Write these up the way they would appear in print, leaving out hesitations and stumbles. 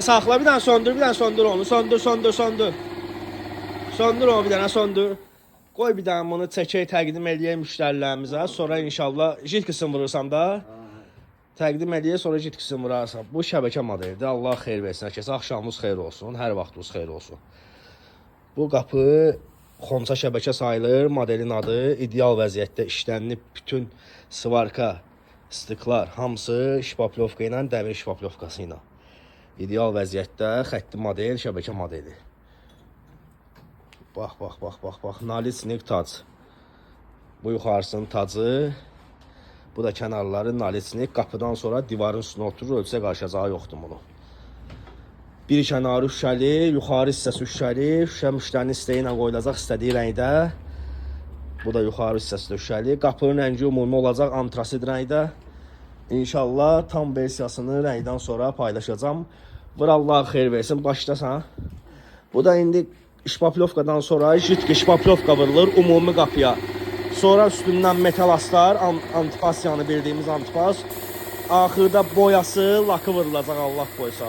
Saxla bir dənə söndür, bir dənə söndür onu. Söndür. Söndür onu bir dənə söndür. Qoy bir dənə bunu çəkək, təqdim eləyək müştərilərimizə. Sonra inşallah jit qısım vurursam da təqdim eləyək, sonra jit qısım vurarsan. Bu şəbəkə modelidir. Allah xeyir versin hər kəsə. Axşamınız xeyir olsun, hər vaxtınız xeyir olsun. Bu qapı xonça şəbəkə sayılır. Modelin adı ideal vəziyyətdə işlənib. Bütün svarka, stiklar hamısı şpaplovka ilə, dəmir şpaplovkası ilə. İdeal vəziyyətdə xətti model, şəbəkə modeli. Bax. Nalitsnik tac. Bu yuxarısının tacı. Bu da kənarları nalitsnik. Qapıdan sonra divarın üstünə oturur. Ölçə qarşıyacağı yoxdur bunu. Bir kənarı şüşəli, yuxarı hissəsi şüşəli. Şüşə müştərinin istəyi ilə qoyulacaq istədiyi rəngdə. Bu da yuxarı hissəsi də şüşəli. Qapının rəngi ümumi olacaq antrasit rəngdə. İnşallah tam versiyasını rəngdən sonra paylaşacağım. Vur Allah xeyir versin. Başlasan. Bu da indi şpaplovkadan sonra jitki şpaplovka vurulur ümumi qapıya. Sonra üstündən metal astar, antipasyanı bildiğimiz antipas. Axırda boyası, lakı vurulacaq Allah koysa.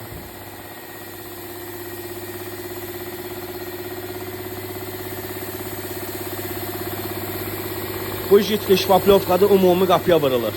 Bu jitki şpaplovkada ümumi qapıya vurulur.